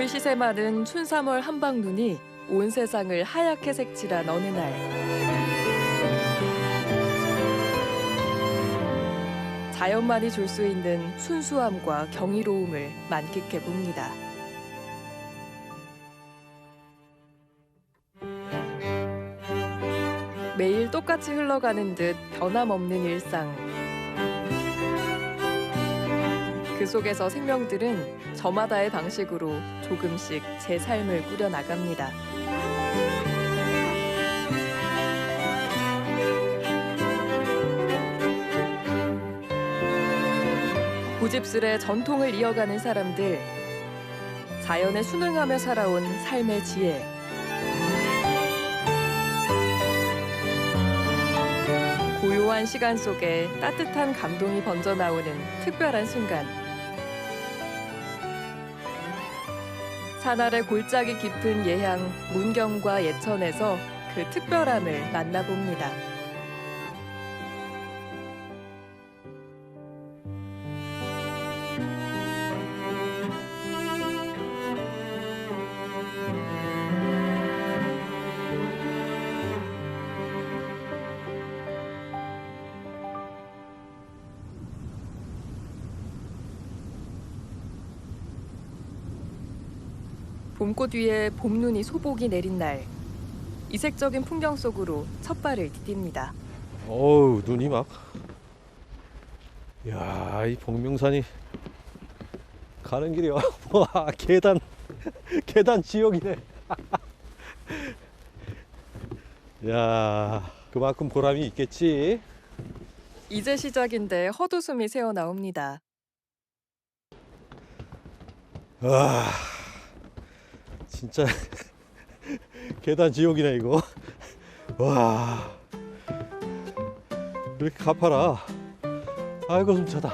봄을 시샘하는 춘3월 한방눈이 온 세상을 하얗게 색칠한 어느 날. 자연만이 줄 수 있는 순수함과 경이로움을 만끽해 봅니다. 매일 똑같이 흘러가는 듯 변함없는 일상. 그 속에서 생명들은 저마다의 방식으로 조금씩 제 삶을 꾸려나갑니다. 고집스레 전통을 이어가는 사람들, 자연에 순응하며 살아온 삶의 지혜. 고요한 시간 속에 따뜻한 감동이 번져나오는 특별한 순간. 산 아래 골짜기 깊은 예향 문경과 예천에서 그 특별함을 만나봅니다. 봄꽃 위에 봄눈이 소복이 내린 날, 이색적인 풍경 속으로 첫 발을 디딥니다. 어우, 눈이 막. 야, 이 복명산이 가는 길이 와 계단 지역이네. 야, 그만큼 보람이 있겠지. 이제 시작인데 헛웃음이 새어나옵니다. 와, 진짜 계단 지옥이네 이거. 와, 왜 이렇게 가파라. 아이고 숨차다.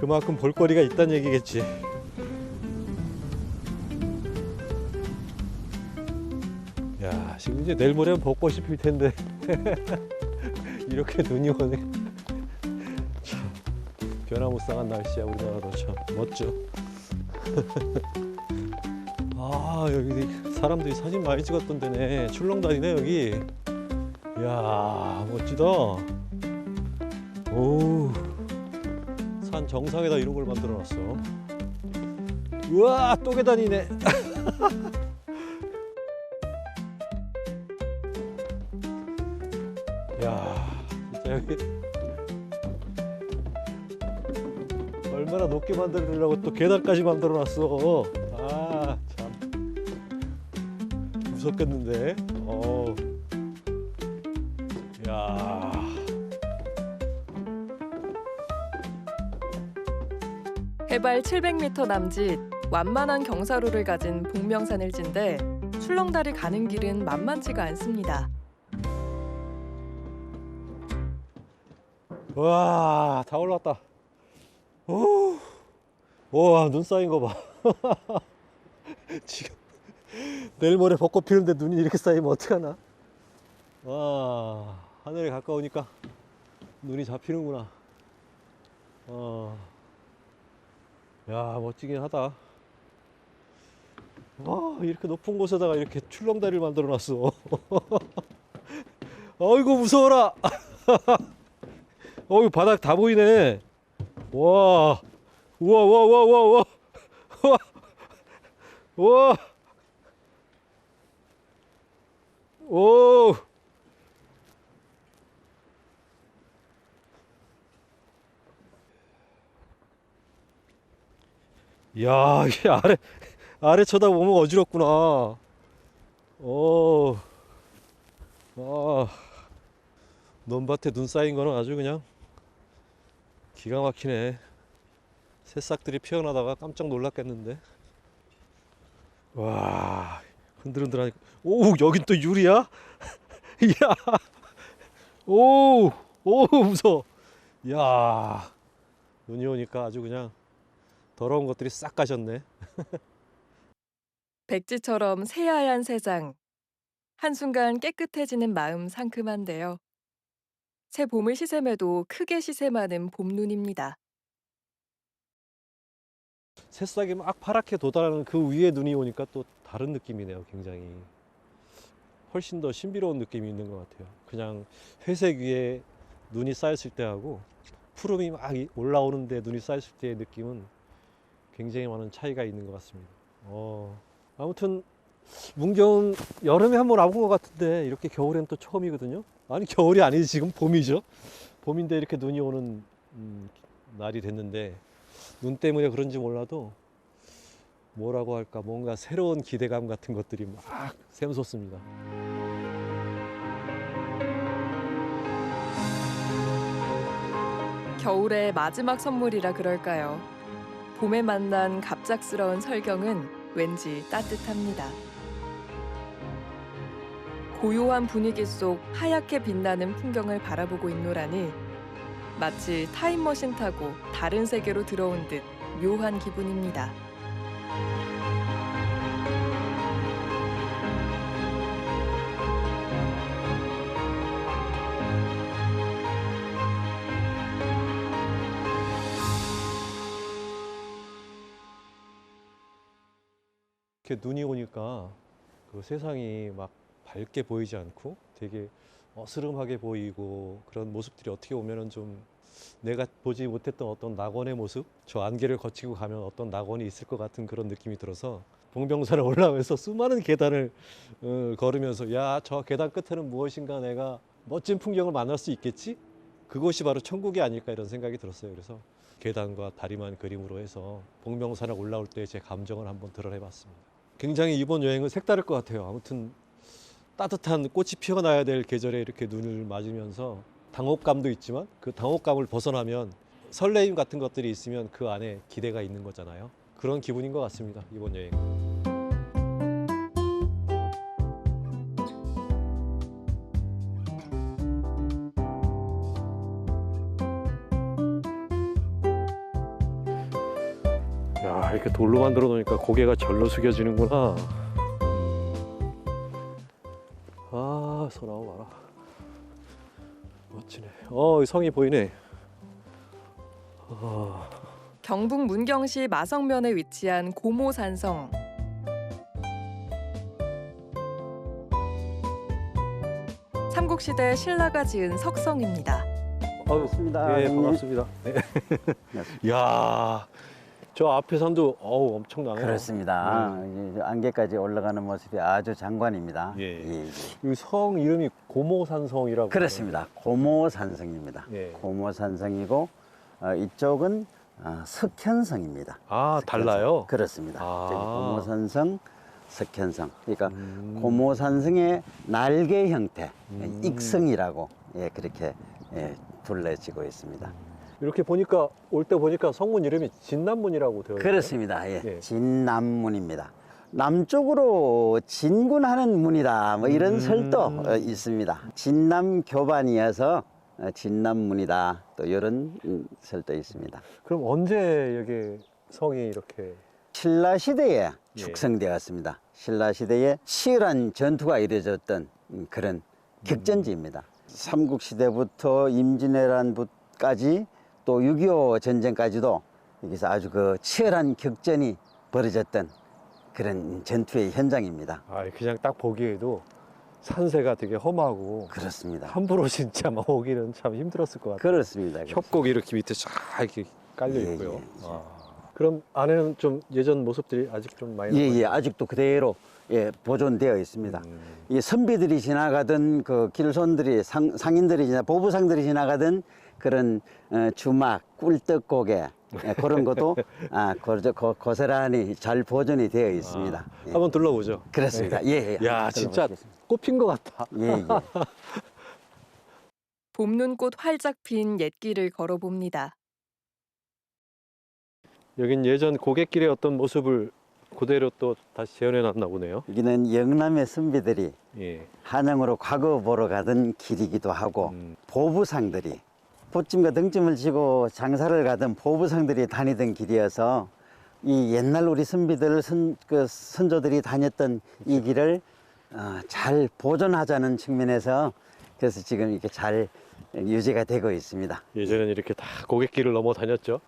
그만큼 볼거리가 있다는 얘기겠지. 야, 지금 이제 내일 모레면 벚꽃이 필 텐데 이렇게 눈이 오네. 참 변화무쌍한 날씨야. 우리나라도 참 멋져. 아, 여기 사람들이 사진 많이 찍었던 데네. 출렁다리네 여기. 이야, 멋지다. 오, 산 정상에다 이런 걸 만들어 놨어. 우와, 또 계단이네. 야, 진짜 여기 얼마나 높게 만들려고 또 계단까지 만들어 놨어. 아, 참 무섭겠는데. 야, 해발 700m 남짓 완만한 경사로를 가진 복명산을 진데 출렁다리 가는 길은 만만치가 않습니다. 와, 다 올라왔다. 오, 와, 눈 쌓인 거 봐. 지금 내일 모레 벚꽃 피는데 눈이 이렇게 쌓이면 어떡하나. 와, 하늘에 가까우니까 눈이 잡히는구나. 야, 멋지긴 하다. 와, 이렇게 높은 곳에다가 이렇게 출렁다리를 만들어 놨어. 어이구, 무서워라. 어이, 바닥 다 보이네. 와, 우와, 우와, 우와, 우와, 우와, 우와, 우와, 오, 야, 이게 아래 쳐다보면 어지럽구나. 아, 논밭에 눈 쌓인 거는 아주 그냥 기가 막히네. 새싹들이 피어나다가 깜짝 놀랐겠는데. 와, 흔들흔들하니까. 오, 여긴 또 유리야? 이야, 오, 무서워. 이야, 눈이 오니까 아주 그냥 더러운 것들이 싹 가셨네. 백지처럼 새하얀 세상. 한순간 깨끗해지는 마음 상큼한데요. 새 봄을 시샘해도 크게 시샘하는 봄눈입니다. 새싹이 막 파랗게 돋아나는 그 위에 눈이 오니까 또 다른 느낌이네요. 굉장히 훨씬 더 신비로운 느낌이 있는 것 같아요. 그냥 회색 위에 눈이 쌓였을 때하고 푸름이 막 올라오는데 눈이 쌓였을 때의 느낌은 굉장히 많은 차이가 있는 것 같습니다. 아무튼 문경은 여름에 한번 와본 것 같은데 이렇게 겨울엔 또 처음이거든요. 아니 겨울이 아니지, 지금 봄이죠. 봄인데 이렇게 눈이 오는 날이 됐는데, 눈 때문에 그런지 몰라도 뭐라고 할까, 뭔가 새로운 기대감 같은 것들이 막 샘솟습니다. 겨울의 마지막 선물이라 그럴까요? 봄에 만난 갑작스러운 설경은 왠지 따뜻합니다. 고요한 분위기 속 하얗게 빛나는 풍경을 바라보고 있노라니 마치 타임머신 타고 다른 세계로 들어온 듯 묘한 기분입니다. 이렇게 눈이 오니까 그 세상이 막 밝게 보이지 않고 되게 어스름하게 보이고, 그런 모습들이 어떻게 보면은 좀 내가 보지 못했던 어떤 낙원의 모습, 저 안개를 거치고 가면 어떤 낙원이 있을 것 같은 그런 느낌이 들어서 봉병산을 올라오면서 수많은 계단을 걸으면서, 야, 저 계단 끝에는 무엇인가 내가 멋진 풍경을 만날 수 있겠지? 그곳이 바로 천국이 아닐까, 이런 생각이 들었어요. 그래서 계단과 다리만 그림으로 해서 봉병산을 올라올 때 제 감정을 한번 드러내봤습니다. 굉장히 이번 여행은 색다를 것 같아요. 아무튼 따뜻한 꽃이 피어나야 될 계절에 이렇게 눈을 맞으면서 당혹감도 있지만, 그 당혹감을 벗어나면 설레임 같은 것들이 있으면 그 안에 기대가 있는 거잖아요. 그런 기분인 것 같습니다, 이번 여행. 야, 이렇게 돌로 만들어 놓으니까 고개가 절로 숙여지는구나. 아, 소나무 봐라. 멋지네. 이 성이 보이네. 경북 문경시 마성면에 위치한 고모산성. 삼국시대 신라가 지은 석성입니다. 반갑습니다. 예, 형님. 반갑습니다. 네. 야, 저 앞에 산도 엄청나네요. 그렇습니다. 이제 안개까지 올라가는 모습이 아주 장관입니다. 예. 예, 예. 이 성 이름이 고모산성이라고. 그렇습니다. 고모산성입니다. 예. 고모산성이고 이쪽은 석현성입니다. 아, 달라요? 그렇습니다. 아. 저기 고모산성, 석현성. 그러니까 고모산성의 날개 형태, 익성이라고 그렇게 불려지고 있습니다. 이렇게 보니까, 올 때 보니까 성문 이름이 진남문이라고 되어 있어요. 그렇습니다. 예. 예. 진남문입니다. 남쪽으로 진군하는 문이다, 뭐 이런 설도 있습니다. 진남교반이어서 진남문이다, 또 이런 설도 있습니다. 그럼 언제 여기 성이 이렇게? 신라시대에 예. 축성되었습니다. 신라시대에 치열한 전투가 이루어졌던 그런 격전지입니다. 삼국시대부터 임진왜란까지 또 6.25 전쟁까지도 여기서 아주 그 치열한 격전이 벌어졌던 그런 전투의 현장입니다. 그냥 딱 보기에도 산세가 되게 험하고 그렇습니다. 함부로 진짜 막 오기는 참 힘들었을 것 같아요. 그렇습니다. 협곡이 이렇게 밑에 쫙 이렇게 깔려 예, 있고요. 예. 그럼 안에는 좀 예전 모습들이 아직 좀 많이 예, 남아있어요? 아직도 그대로 보존되어 있습니다. 이 선비들이 지나가던 그 길손들이 상인들이 보부상들이 지나가던 그런 주막, 꿀떡고개 그런 것도 고스란히 잘 보존이 되어 있습니다. 예. 한번 둘러보죠. 그렇습니다. 예, 예. 야, 진짜 꽃핀 것 같아. 예, 예. 봄눈꽃 활짝 핀 옛길을 걸어봅니다. 여긴 예전 고갯길의 어떤 모습을 그대로 또 다시 재현해 놨나 보네요. 여기는 영남의 선비들이 예. 한양으로 과거 보러 가던 길이기도 하고 보부상들이 보찜과 등짐을 지고 장사를 가던 보부상들이 다니던 길이어서 이 옛날 우리 선비들 선조들이 다녔던 이 길을 잘 보존하자는 측면에서 그래서 지금 이렇게 잘 유지가 되고 있습니다. 예전에는 이렇게 다 고갯길을 넘어 다녔죠.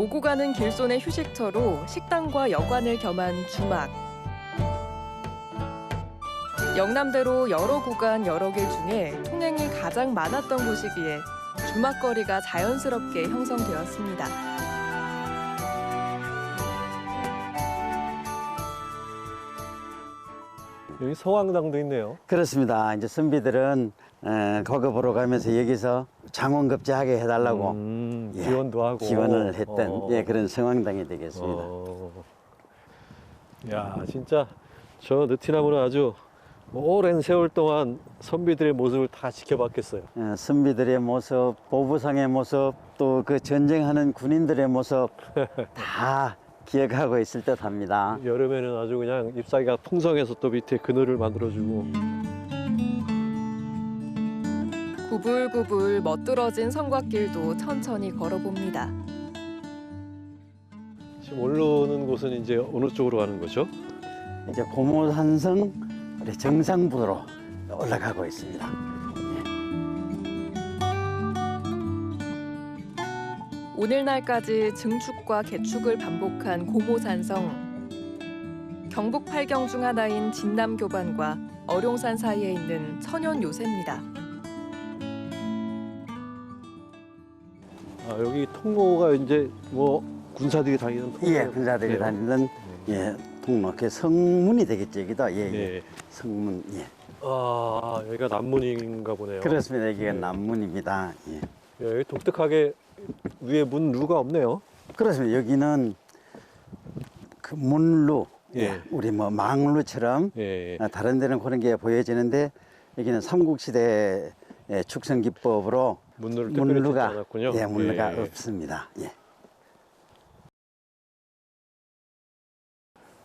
오고 가는 길손의 휴식처로 식당과 여관을 겸한 주막. 영남대로 여러 구간 여러 길 중에 통행이 가장 많았던 곳이기에 주막거리가 자연스럽게 형성되었습니다. 여기 성황당도 있네요. 그렇습니다. 이제 선비들은 거기 보러 가면서 여기서 장원급제하게 해달라고 예, 지원도 하고 지원을 했던 예, 그런 성황당이 되겠습니다. 야, 진짜 저 느티나무는 아주 오랜 세월 동안 선비들의 모습을 다 지켜봤겠어요. 선비들의 모습, 보부상의 모습, 또 그 전쟁하는 군인들의 모습 다 기억하고 있을 듯합니다. 여름에는 아주 그냥 잎사귀가 풍성해서 또 밑에 그늘을 만들어주고. 구불구불 멋들어진 성곽길도 천천히 걸어봅니다. 지금 올라오는 곳은 이제 어느 쪽으로 가는 거죠? 이제 고모산성 우리 정상부로 올라가고 있습니다. 오늘날까지 증축과 개축을 반복한 고모산성. 경북 8경 중 하나인 진남교반과 어룡산 사이에 있는 천연 요새입니다. 아, 여기 통로가 이제 뭐 군사들이 다니는 통로. 예, 군사들이 다니는 예, 통로, 그 성문이 되겠죠, 여기도. 예, 예. 성문, 예. 아, 여기가 남문인가 보네요. 그렇습니다. 여기가 남문입니다. 예. 예, 여기 독특하게 위에 문루가 없네요. 그렇습니다. 여기는 그 문루, 예. 우리 뭐 망루처럼 예. 다른 데는 그런 게 보여지는데 여기는 삼국시대 축성 기법으로 문루를 특별히 짓지 문루가 않았군요. 예, 문루가 예. 없습니다. 예.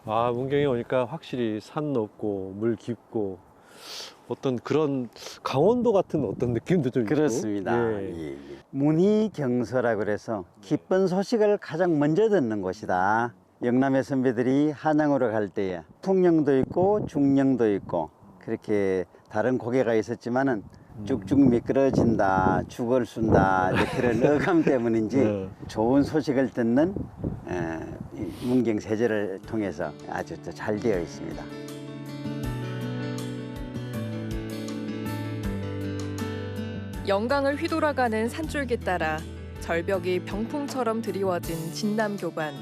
아, 문경에 오니까 확실히 산 높고 물 깊고 어떤 그런 강원도 같은 어떤 느낌도 좀 있고. 그렇습니다. 예. 예, 예. 문의경서라 그래서 기쁜 소식을 가장 먼저 듣는 곳이다. 영남의 선비들이 한양으로 갈 때에 통영도 있고 중령도 있고 그렇게 다른 고개가 있었지만은 쭉쭉 미끄러진다, 죽을 순다 이제 그런 어감 때문인지 네. 좋은 소식을 듣는 이 문경 세제를 통해서 아주 잘 되어 있습니다. 영강을 휘돌아가는 산줄기 따라 절벽이 병풍처럼 드리워진 진남교반.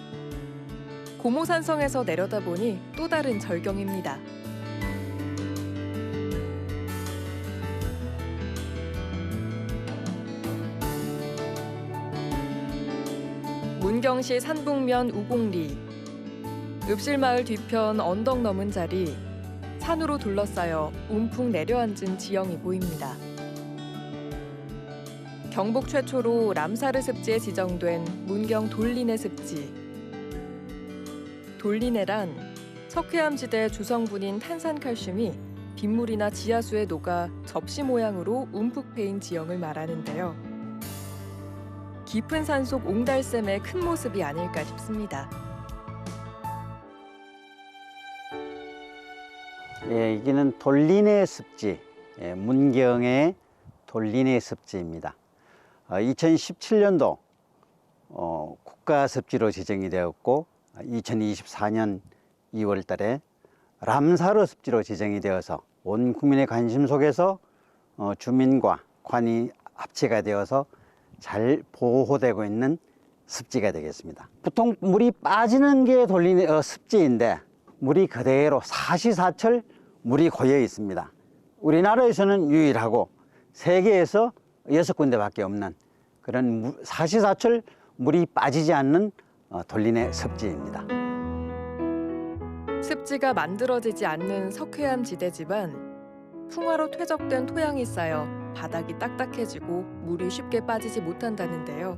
고모산성에서 내려다보니 또 다른 절경입니다. 문경시 산북면 우곡리. 읍실마을 뒤편 언덕 넘은 자리. 산으로 둘러싸여 움푹 내려앉은 지형이 보입니다. 경북 최초로 람사르 습지에 지정된 문경 돌리네 습지. 돌리네란 석회암지대 주성분인 탄산칼슘이 빗물이나 지하수에 녹아 접시 모양으로 움푹 패인 지형을 말하는데요. 깊은 산속 옹달샘의 큰 모습이 아닐까 싶습니다. 예, 여기는 돌리네 습지, 예, 문경의 돌리네 습지입니다. 2017년도 국가습지로 지정이 되었고 2024년 2월 달에 람사르 습지로 지정이 되어서 온 국민의 관심 속에서 주민과 관이 합체가 되어서 잘 보호되고 있는 습지가 되겠습니다. 보통 물이 빠지는 게 돌리네 습지인데 물이 그대로 사시사철 물이 고여 있습니다. 우리나라에서는 유일하고 세계에서 6군데밖에 없는 그런 사시사철 물이 빠지지 않는 돌리네 습지입니다. 습지가 만들어지지 않는 석회암 지대지만 풍화로 퇴적된 토양이 쌓여 바닥이 딱딱해지고 물이 쉽게 빠지지 못한다는데요.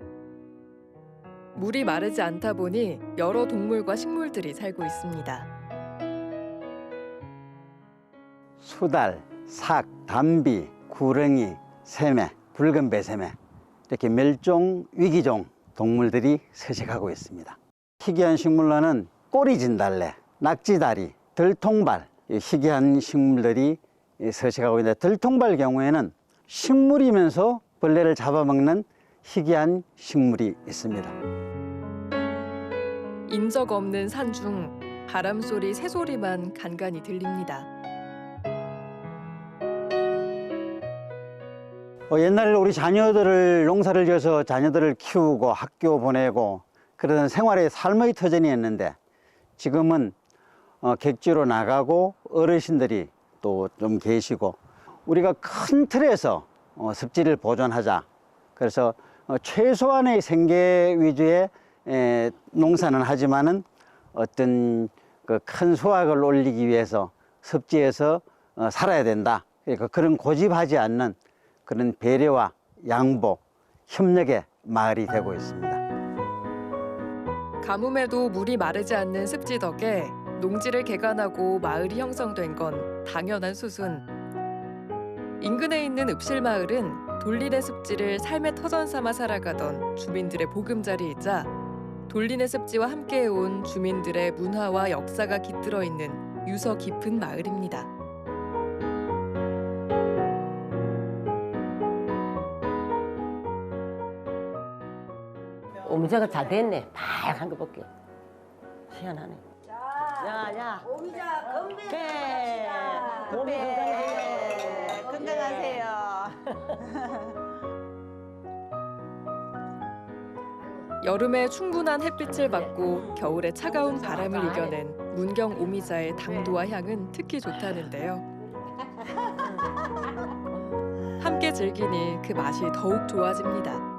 물이 마르지 않다 보니 여러 동물과 식물들이 살고 있습니다. 수달, 삭, 담비, 구렁이, 새매, 붉은 배새매 이렇게 멸종 위기종 동물들이 서식하고 있습니다. 희귀한 식물로는 꼬리진달래, 낙지다리, 들통발 이 희귀한 식물들이 서식하고 있는데 들통발 경우에는 식물이면서 벌레를 잡아먹는 희귀한 식물이 있습니다. 인적 없는 산 중 바람 소리, 새 소리만 간간히 들립니다. 옛날에 우리 자녀들을 농사를 지어서 자녀들을 키우고 학교 보내고 그러던 생활의 삶의 터전이었는데 지금은 객지로 나가고 어르신들이 또 좀 계시고 우리가 큰 틀에서 습지를 보존하자. 그래서 최소한의 생계 위주의 농사는 하지만은 어떤 그 큰 수확을 올리기 위해서 습지에서 살아야 된다. 그러니까 그런 고집하지 않는 그런 배려와 양보, 협력의 마을이 되고 있습니다. 가뭄에도 물이 마르지 않는 습지 덕에 농지를 개간하고 마을이 형성된 건 당연한 수순. 인근에 있는 읍실마을은 돌린의 습지를 삶의 터전 삼아 살아가던 주민들의 보금자리이자 돌린의 습지와 함께해온 주민들의 문화와 역사가 깃들어 있는 유서 깊은 마을입니다. 오미자가 잘 됐네. 빨간 거 볼게. 희한하네. 야. 오미자 건배. 네. 몸이 건강하세요. 여름에 충분한 햇빛을 받고 겨울에 차가운 바람을 이겨낸 문경 오미자의 당도와 향은 특히 좋다는데요. 함께 즐기니 그 맛이 더욱 좋아집니다.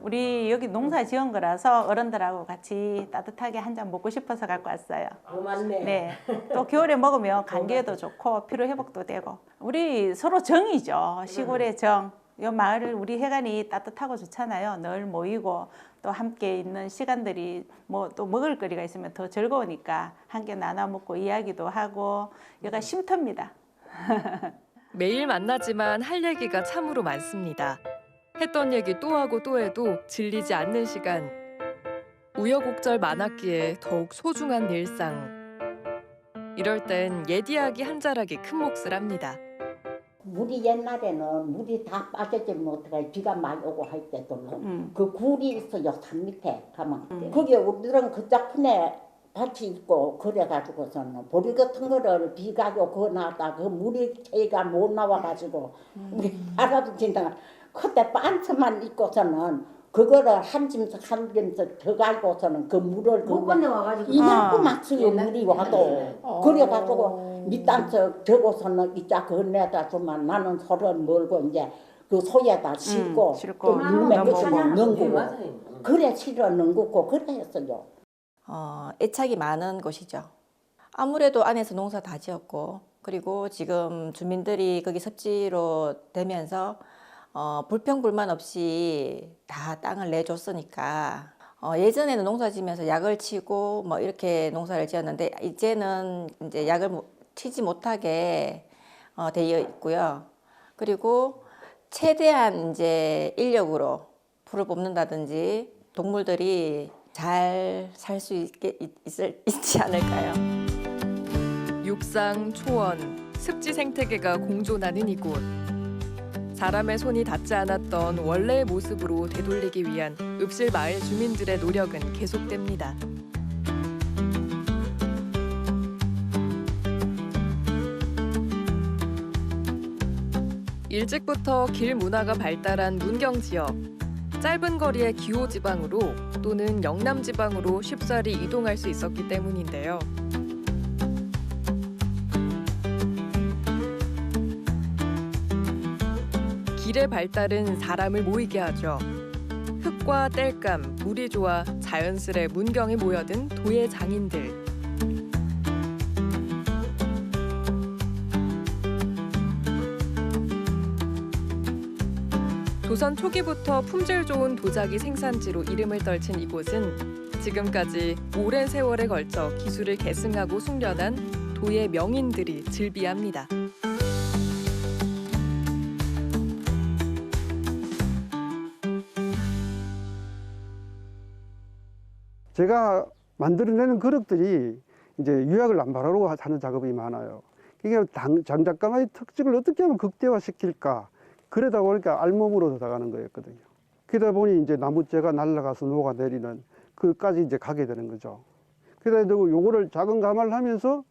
우리 여기 농사 지은 거라서 어른들하고 같이 따뜻하게 한 잔 먹고 싶어서 갖고 왔어요. 고맙네. 네. 또 겨울에 먹으면 감기에도 좋고 피로 회복도 되고. 우리 서로 정이죠. 시골의 정. 이 마을을 우리 해관이 따뜻하고 좋잖아요. 늘 모이고 또 함께 있는 시간들이 뭐 또 먹을 거리가 있으면 더 즐거우니까 함께 나눠 먹고 이야기도 하고 여기가 쉼터입니다. 매일 만나지만 할 얘기가 참으로 많습니다. 했던 얘기 또 하고 또 해도 질리지 않는 시간. 우여곡절 많았기에 더욱 소중한 일상. 이럴 땐 옛 이야기 한 자락이 큰 몫을 합니다. 물이 옛날에는 물이 다 빠졌지 못해 비가 많이 오고 할 때도 그 굴이 있어요. 산 밑에 가면 거기에 우리들은 그 작품에 밭이 있고 그래가지고서는 보리 같은 거를 비 가지고 그거 나왔다 그 물이 채가 못 나와가지고 우리 할아버지는 그때 반스만 입고서는 그거를 한 짐씩 더 가지고서는 그 물을 못 건너와가지고 이만큼만 쓰요 물이 와도 그래가지고 밑단서 저고서는 이자 건네다 주면 나는 소를 몰고 이제 그 소에다 싣고 싣고 또 물에 끄고 네, 넘기고 맞아요. 그래 실어 넘기고 그래 했어요. 애착이 많은 곳이죠. 아무래도 안에서 농사 다 지었고 그리고 지금 주민들이 거기 섭지로 되면서 불평불만 없이 다 땅을 내줬으니까 예전에는 농사 지면서 약을 치고 뭐 이렇게 농사를 지었는데 이제는 이제 약을 치지 못하게 되어 있고요. 그리고 최대한 이제 인력으로 풀을 뽑는다든지 동물들이 잘 살 수 있지 않을까요? 육상, 초원, 습지 생태계가 공존하는 이곳. 사람의 손이 닿지 않았던 원래의 모습으로 되돌리기 위한 읍실 마을 주민들의 노력은 계속됩니다. 일찍부터 길 문화가 발달한 문경 지역. 짧은 거리의 기호 지방으로 또는 영남 지방으로 쉽사리 이동할 수 있었기 때문인데요. 길의 발달은 사람을 모이게 하죠. 흙과 땔감, 물이 좋아 자연스레 문경에 모여든 도예 장인들. 조선 초기부터 품질 좋은 도자기 생산지로 이름을 떨친 이곳은 지금까지 오랜 세월에 걸쳐 기술을 계승하고 숙련한 도예 명인들이 즐비합니다. 제가 만들어내는 그릇들이 이제 유약을 남발하려고 하는 작업이 많아요. 이게 장작가마의 특징을 어떻게 하면 극대화시킬까? 그러다 보니까 알몸으로 들어가는 거였거든요. 그러다 보니 이제 나무재가 날아가서 녹아내리는 그까지 이제 가게 되는 거죠. 그러다 요거를 작은 가마를 하면서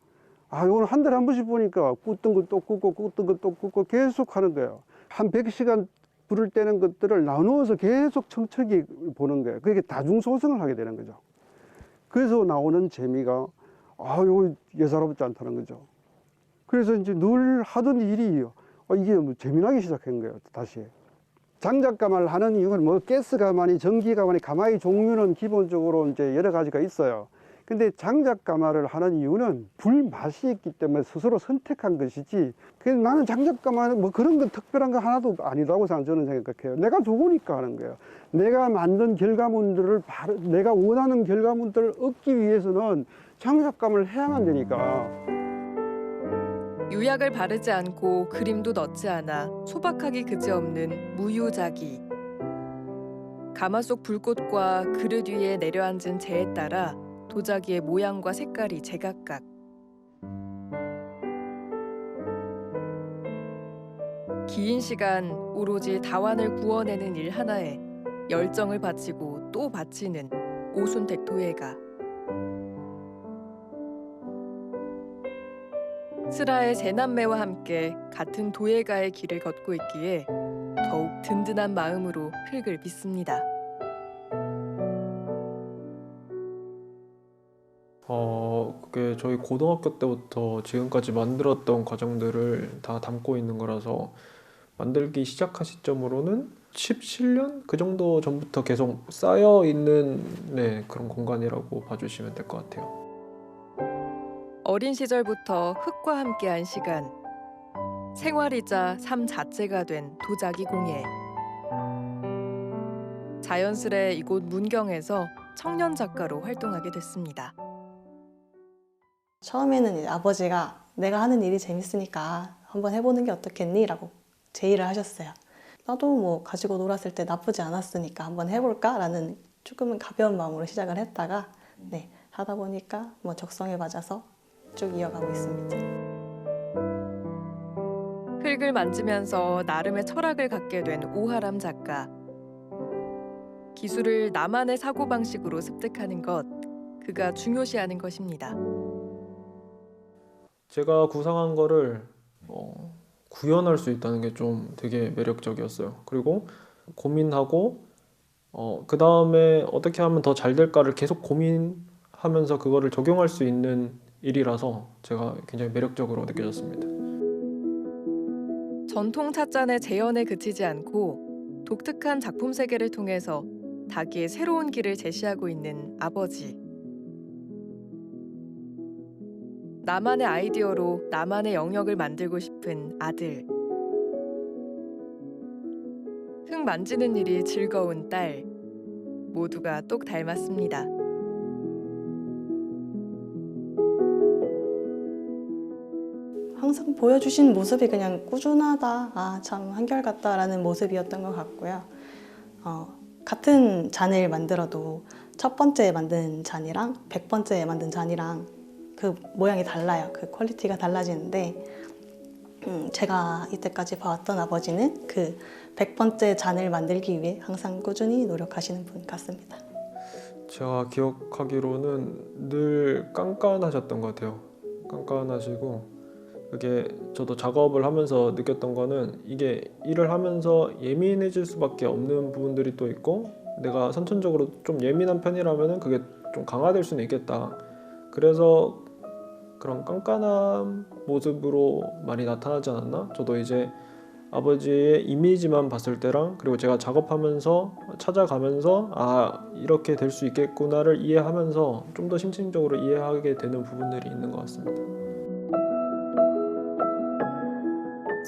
요거는 한 달에 한 번씩 보니까 굽던 거 또 굽고 굽던 거 또 굽고 계속 하는 거예요. 한 100시간 불을 떼는 것들을 나누어서 계속 청첩히 보는 거예요. 그게 다중소성을 하게 되는 거죠. 그래서 나오는 재미가 요거 예사롭지 않다는 거죠. 그래서 이제 늘 하던 일이 이게 뭐 재미나기 시작한 거예요. 다시 장작가마를 하는 이유는 뭐 가스가마니 전기가마니 가마의 종류는 기본적으로 이제 여러 가지가 있어요. 근데 장작가마를 하는 이유는 불맛이 있기 때문에 스스로 선택한 것이지, 그래서 나는 장작가마는 뭐 그런 건 특별한 거 하나도 아니라고 저는 생각해요. 내가 좋으니까 하는 거예요. 내가 만든 결과물들을 내가 원하는 결과물들을 얻기 위해서는 장작감을 해야만 되니까. 유약을 바르지 않고 그림도 넣지 않아 소박하기 그지없는 무유자기. 가마 속 불꽃과 그릇 위에 내려앉은 재에 따라 도자기의 모양과 색깔이 제각각. 긴 시간 오로지 다완을 구워내는 일 하나에 열정을 바치고 또 바치는 오순택 도예가. 슬하의 세 남매와 함께 같은 도예가의 길을 걷고 있기에 더욱 든든한 마음으로 흙을 빚습니다. 그게 저희 고등학교 때부터 지금까지 만들었던 과정들을 다 담고 있는 거라서 만들기 시작한 시점으로는 17년? 그 정도 전부터 계속 쌓여 있는 그런 공간이라고 봐주시면 될 것 같아요. 어린 시절부터 흙과 함께한 시간. 생활이자 삶 자체가 된 도자기 공예. 자연스레 이곳 문경에서 청년 작가로 활동하게 됐습니다. 처음에는 아버지가 내가 하는 일이 재밌으니까 한번 해보는 게 어떻겠니? 라고 제의를 하셨어요. 나도 뭐 가지고 놀았을 때 나쁘지 않았으니까 한번 해볼까? 라는 조금은 가벼운 마음으로 시작을 했다가 하다 보니까 뭐 적성에 맞아서 쭉 이어가고 있습니다. 흙을 만지면서 나름의 철학을 갖게 된 오하람 작가. 기술을 나만의 사고방식으로 습득하는 것, 그가 중요시하는 것입니다. 제가 구상한 거를 구현할 수 있다는 게 좀 되게 매력적이었어요. 그리고 고민하고 그 다음에 어떻게 하면 더 잘 될까를 계속 고민하면서 그거를 적용할 수 있는 일이라서 제가 굉장히 매력적으로 느껴졌습니다. 전통 찻잔의 재현에 그치지 않고 독특한 작품 세계를 통해서 닭의 새로운 길을 제시하고 있는 아버지. 나만의 아이디어로 나만의 영역을 만들고 싶은 아들. 흙 만지는 일이 즐거운 딸. 모두가 똑 닮았습니다. 항상 보여주신 모습이 그냥 꾸준하다, 참 한결같다라는 모습이었던 것 같고요. 같은 잔을 만들어도 첫 번째 만든 잔이랑 100번째 만든 잔이랑 그 모양이 달라요. 그 퀄리티가 달라지는데 제가 이때까지 봐왔던 아버지는 그 100번째 잔을 만들기 위해 항상 꾸준히 노력하시는 분 같습니다. 제가 기억하기로는 늘 깐깐하셨던 것 같아요. 깐깐하시고 그게 저도 작업을 하면서 느꼈던 거는 이게 일을 하면서 예민해질 수밖에 없는 부분들이 또 있고 내가 선천적으로 좀 예민한 편이라면 그게 좀 강화될 수는 있겠다. 그래서 그런 깐깐한 모습으로 많이 나타나지 않았나? 저도 이제 아버지의 이미지만 봤을 때랑 그리고 제가 작업하면서 찾아가면서 이렇게 될 수 있겠구나를 이해하면서 좀 더 심층적으로 이해하게 되는 부분들이 있는 것 같습니다.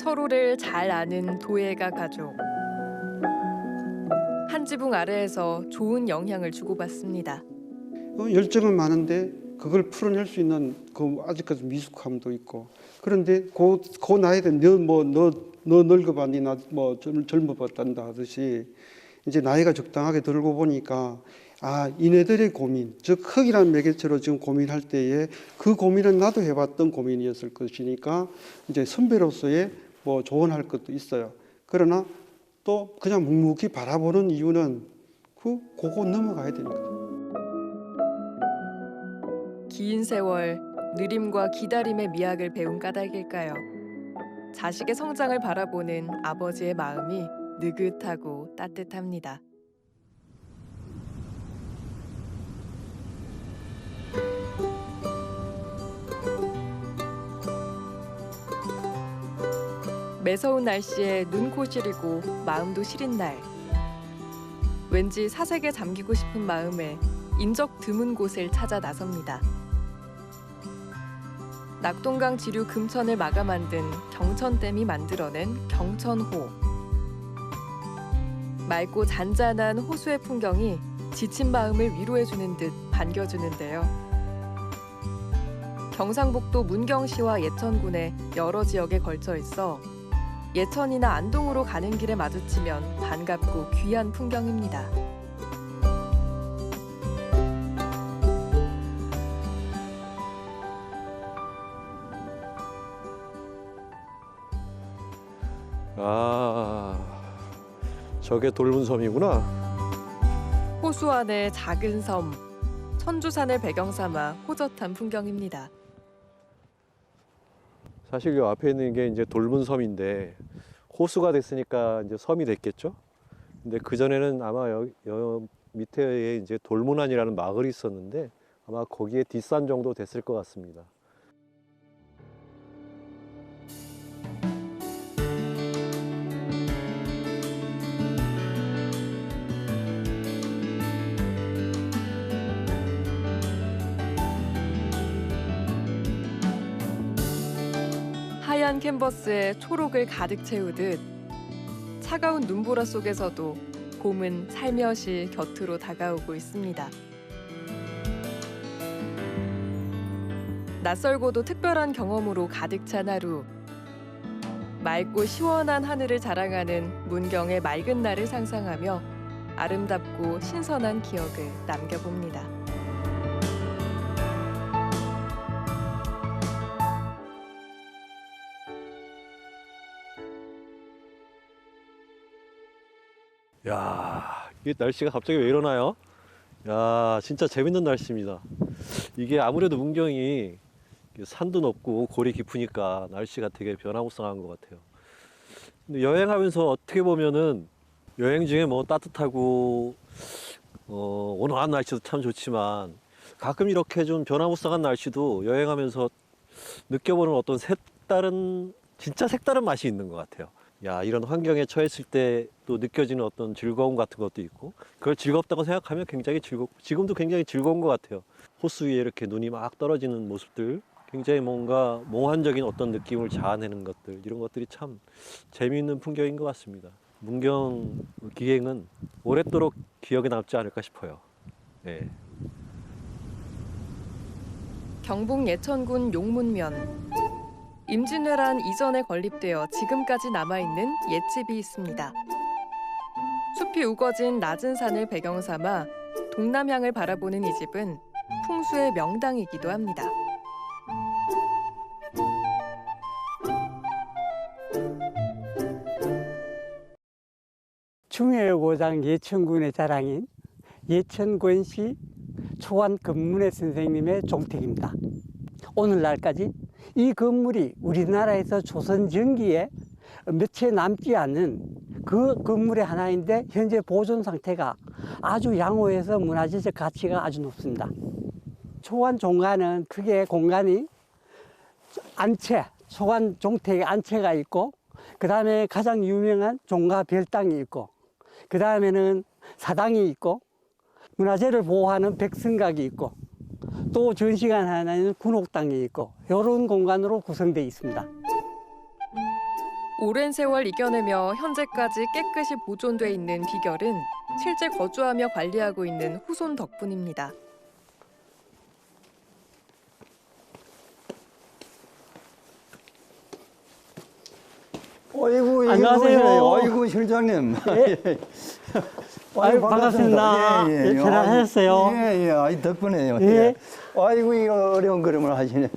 서로를 잘 아는 도예가 가족. 한 지붕 아래에서 좋은 영향을 주고받습니다. 열정은 많은데 그걸 풀어낼 수 있는 그 아직까지 미숙함도 있고, 그런데 그 나이에 너 늙어봤니 나 뭐 젊어봤단다 하듯이 이제 나이가 적당하게 들고 보니까 이네들의 고민, 즉 흙이라는 매개체로 지금 고민할 때에 그 고민은 나도 해봤던 고민이었을 것이니까 이제 선배로서의 뭐 조언할 것도 있어요. 그러나 또 그냥 묵묵히 바라보는 이유는 그거 넘어가야 되니까. 긴 세월 느림과 기다림의 미학을 배운 까닭일까요? 자식의 성장을 바라보는 아버지의 마음이 느긋하고 따뜻합니다. 매서운 날씨에 눈코 시리고 마음도 시린 날. 왠지 사색에 잠기고 싶은 마음에 인적 드문 곳을 찾아 나섭니다. 낙동강 지류 금천을 막아 만든 경천댐이 만들어낸 경천호. 맑고 잔잔한 호수의 풍경이 지친 마음을 위로해주는 듯 반겨주는데요. 경상북도 문경시와 예천군의 여러 지역에 걸쳐 있어 예천이나 안동으로 가는 길에 마주치면 반갑고 귀한 풍경입니다. 저게 돌문섬이구나. 호수 안의 작은 섬, 천주산을 배경 삼아 호젓한 풍경입니다. 사실 이 앞에 있는 게 이제 돌문섬인데 호수가 됐으니까 이제 섬이 됐겠죠. 근데 그 전에는 아마 여 밑에 이제 돌문안이라는 마을이 있었는데 아마 거기에 뒷산 정도 됐을 것 같습니다. 하얀 캔버스에 초록을 가득 채우듯 차가운 눈보라 속에서도 봄은 살며시 곁으로 다가오고 있습니다. 낯설고도 특별한 경험으로 가득 찬 하루. 맑고 시원한 하늘을 자랑하는 문경의 맑은 날을 상상하며 아름답고 신선한 기억을 남겨봅니다. 야, 이게 날씨가 갑자기 왜 이러나요? 야, 진짜 재밌는 날씨입니다. 이게 아무래도 문경이 산도 높고 골이 깊으니까 날씨가 되게 변화무쌍한 것 같아요. 근데 여행하면서 어떻게 보면은 여행 중에 뭐 따뜻하고 온화한 날씨도 참 좋지만 가끔 이렇게 좀 변화무쌍한 날씨도 여행하면서 느껴보는 어떤 진짜 색다른 맛이 있는 것 같아요. 야, 이런 환경에 처했을 때 또 느껴지는 어떤 즐거움 같은 것도 있고 그걸 즐겁다고 생각하면 굉장히 즐겁고 지금도 굉장히 즐거운 것 같아요. 호수 위에 이렇게 눈이 막 떨어지는 모습들 굉장히 뭔가 몽환적인 어떤 느낌을 자아내는 것들 이런 것들이 참 재미있는 풍경인 것 같습니다. 문경 기행은 오랫도록 기억에 남지 않을까 싶어요. 네. 경북 예천군 용문면. 임진왜란 이전에 건립되어 지금까지 남아있는 옛집이 있습니다. 숲이 우거진 낮은 산을 배경 삼아 동남향을 바라보는 이 집은 풍수의 명당이기도 합니다. 충혈 고장 예천군의 자랑인 예천권시 초안 금문회 선생님의 종택입니다. 오늘날까지 이 건물이 우리나라에서 조선 전기에 몇 채 남지 않는 그 건물의 하나인데 현재 보존 상태가 아주 양호해서 문화재적 가치가 아주 높습니다. 초안 종가는 크게 공간이 안채, 초안 종택의 안채가 있고 그 다음에 가장 유명한 종가 별당이 있고 그 다음에는 사당이 있고 문화재를 보호하는 백성각이 있고 또 전시관 하나는 군옥당이 있고 이런 공간으로 구성되어 있습니다. 오랜 세월 이겨내며 현재까지 깨끗이 보존돼 있는 비결은 실제 거주하며 관리하고 있는 후손 덕분입니다. 어이구, 안녕하세요. 어이구, 실장님. 네. 아유, 반갑습니다. 예, 편안하셨어요? 예, 예. 아이, 덕분에요. 예. 예. 아이고, 이거 어려운 걸음을 하시네.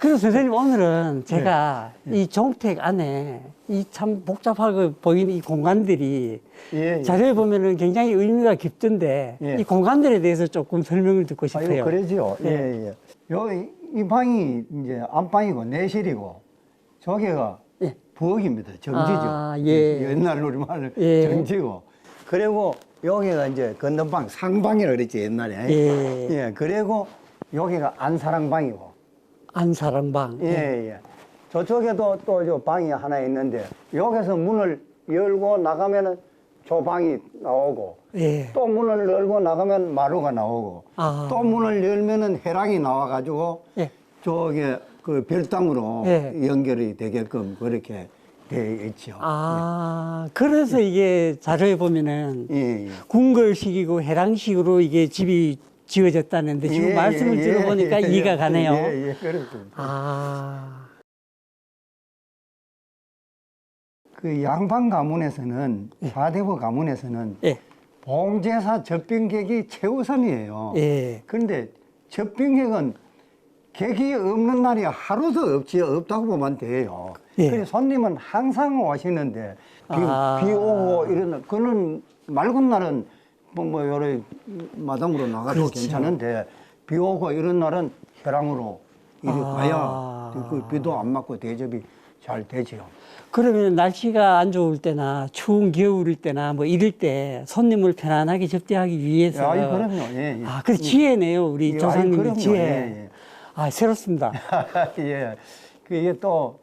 그래서 선생님, 오늘은 제가 이 종택 안에 이 참 복잡하게 보이는 이 공간들이 예, 예. 자료에 보면은 굉장히 의미가 깊던데 예. 이 공간들에 대해서 조금 설명을 듣고 싶어요. 아이고, 그러지요. 예, 예. 이 방이 이제 안방이고 내실이고 저기가 예. 부엌입니다. 정지죠. 아, 예. 옛날 우리말로 예. 정지고. 그리고 여기가 이제 건너방 상방이라 그랬지 옛날에. 예. 예. 그리고 여기가 안사랑방이고. 안사랑방. 예, 예. 저쪽에도 또 저 방이 하나 있는데 여기서 문을 열고 나가면은 저 방이 나오고 예. 또 문을 열고 나가면 마루가 나오고 아. 또 문을 열면은 해랑이 나와가지고 예. 저게 그 별당으로 예. 연결이 되게끔 그렇게 돼 있죠. 아, 그래서 이게 자료에 보면은 예, 예. 궁궐식이고 해랑식으로 이게 집이 지어졌다는데 지금 예, 말씀을 예, 들어보니까 예, 이해가 예, 가네요. 예, 예, 그렇습니다. 아. 그 양반 가문에서는 좌대부 가문에서는 예. 봉제사 접빙객이 최우선이에요. 예. 그런데 접빙객은 객이 없는 날이 하루도 없다고 보면 돼요. 예. 그래서 손님은 항상 오시는데 아. 비 오고 이런 날, 그는 맑은 날은 뭐 여러 마당으로 나가도 그렇죠. 괜찮은데 비 오고 이런 날은 혈항으로 이리 가야 그 비도 안 맞고 대접이 잘 되지요. 그러면 날씨가 안 좋을 때나 추운 겨울일 때나 뭐 이럴 때 손님을 편안하게 접대하기 위해서. 아이, 그럼요. 예, 예. 아, 그 지혜네요. 우리 예, 조상님의 그럼요. 지혜. 예, 예. 아, 새롭습니다. 예. 그게 또,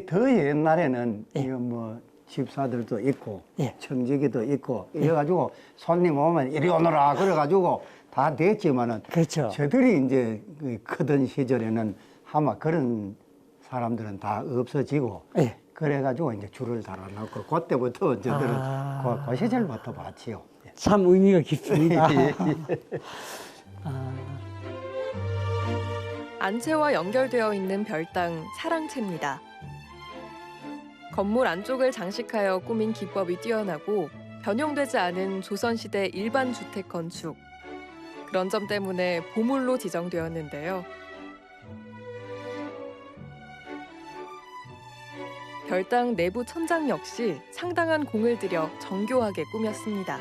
더 옛날에는, 예. 이거 뭐, 집사들도 있고, 예. 청지기도 있고, 이래가지고, 손님 오면 이리 오너라, 그래가지고, 다 됐지만은, 그렇죠. 저들이 이제 그 크던 시절에는 아마 그런 사람들은 다 없어지고, 예. 그래가지고 이제 줄을 달아놓고, 그때부터 저들은 아. 그 시절부터 봤지요. 예. 참 의미가 깊습니다. 예, 아. 안채와 연결되어 있는 별당 사랑채입니다. 건물 안쪽을 장식하여 꾸민 기법이 뛰어나고 변형되지 않은 조선시대 일반 주택 건축. 그런 점 때문에 보물로 지정되었는데요. 별당 내부 천장 역시 상당한 공을 들여 정교하게 꾸몄습니다.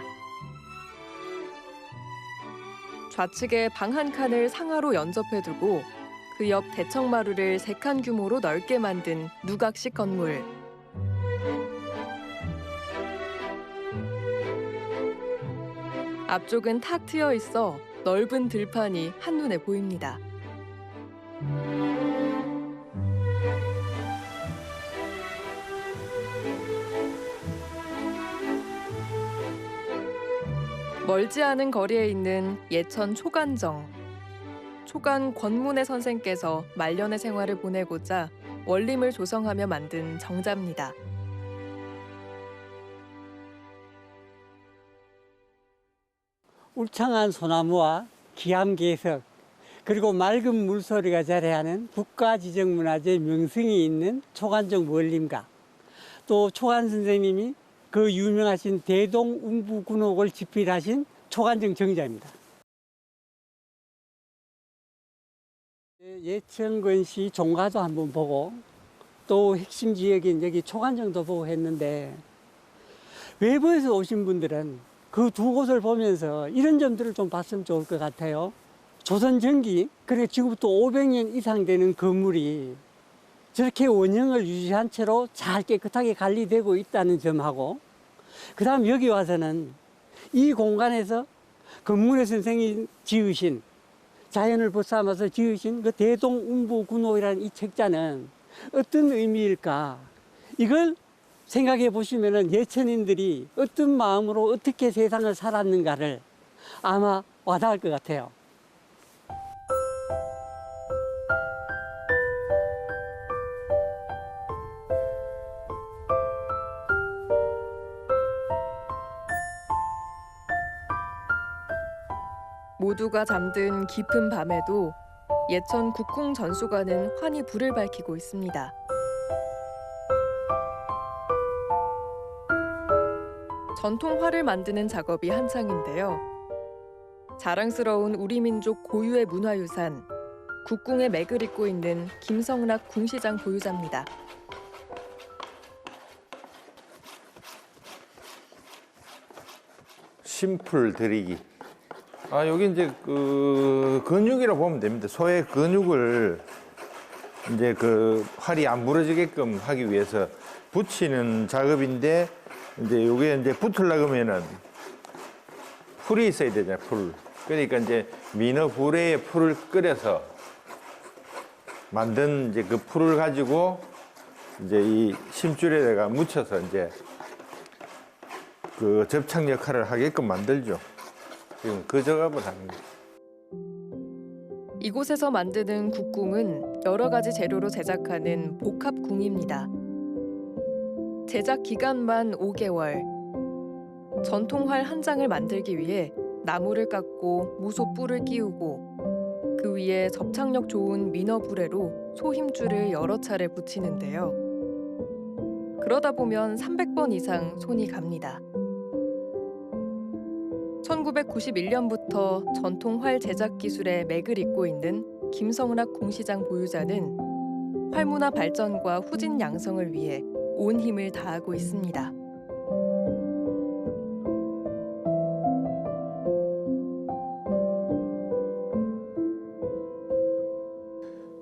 좌측에 방 한 칸을 상하로 연접해두고 그 옆 대청마루를 3칸 규모로 넓게 만든 누각식 건물. 앞쪽은 탁 트여 있어 넓은 들판이 한눈에 보입니다. 멀지 않은 거리에 있는 예천 초간정. 초간 권문의 선생께서 말년의 생활을 보내고자 원림을 조성하며 만든 정자입니다. 울창한 소나무와 기암괴석 그리고 맑은 물소리가 자래하는 국가지정문화재 명성이 있는 초간정 원림가, 또 초간 선생님이 그 유명하신 대동운부군옥을 집필하신 초간정 정자입니다. 예천권시 종가도 한번 보고 또 핵심 지역인 여기 초간정도 보고 했는데, 외부에서 오신 분들은 그 두 곳을 보면서 이런 점들을 좀 봤으면 좋을 것 같아요. 조선 전기, 그리고 지금부터 500년 이상 되는 건물이 저렇게 원형을 유지한 채로 잘 깨끗하게 관리되고 있다는 점하고, 그 다음 여기 와서는 이 공간에서 건문의 선생이 지으신, 자연을 벗삼아서 지으신 그 대동운부군옥이라는 이 책자는 어떤 의미일까? 이걸 생각해 보시면은 예천인들이 어떤 마음으로 어떻게 세상을 살았는가를 아마 와닿을 것 같아요. 모두가 잠든 깊은 밤에도 예천 국궁 전수관은 환히 불을 밝히고 있습니다. 전통 활을 만드는 작업이 한창인데요. 자랑스러운 우리 민족 고유의 문화유산, 국궁의 맥을 잇고 있는 김성락 궁시장 보유자입니다. 심풀 들이기. 여기 이제 그 근육이라고 보면 됩니다. 소의 근육을 이제 그 활이 안 부러지게끔 하기 위해서 붙이는 작업인데, 이제 요게 이제 붙으려고 하면은 풀이 있어야 되잖아요, 풀. 그러니까 이제 민어 불에에 풀을 끓여서 만든 이제 그 풀을 가지고 이제 이 심줄에다가 묻혀서 이제 그 접착 역할을 하게끔 만들죠. 지금 그 작업을 하는 거예요. 이곳에서 만드는 국궁은 여러 가지 재료로 제작하는 복합궁입니다. 제작 기간만 5개월. 전통활 한 장을 만들기 위해 나무를 깎고 무소 뿔을 끼우고 그 위에 접착력 좋은 민어 불에로 소 힘줄을 여러 차례 붙이는데요. 그러다 보면 300번 이상 손이 갑니다. 1991년부터 전통활 제작 기술에 맥을 잇고 있는 김성락 궁시장 보유자는 활문화 발전과 후진 양성을 위해 온 힘을 다하고 있습니다.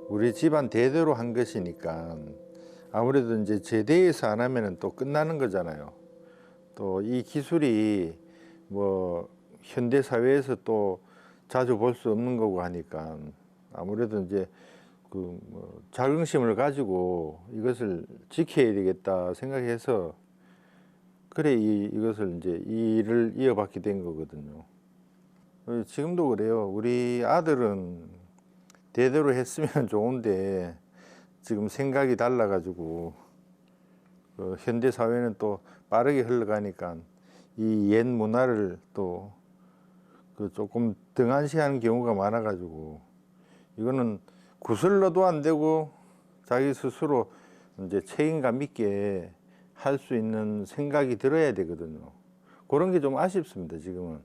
우리 집안 대대로 한 것이니까 아무래도 이제 제대에서 안 하면은 또 끝나는 거잖아요. 또 이 기술이 뭐 현대 사회에서 또 자주 볼 수 없는 거고 하니까 아무래도 이제 그 뭐 자긍심을 가지고 이것을 지켜야 되겠다 생각해서 그래 이것을 이제 이 일을 이어받게 된 거거든요. 지금도 그래요. 우리 아들은 대대로 했으면 좋은데 지금 생각이 달라가지고 현대 사회는 또 빠르게 흘러가니까 이 옛 문화를 또 조금 등한시하는 경우가 많아가지고 이거는 구슬러도 안 되고 자기 스스로 이제 책임감 있게 할 수 있는 생각이 들어야 되거든요. 그런 게 좀 아쉽습니다, 지금은.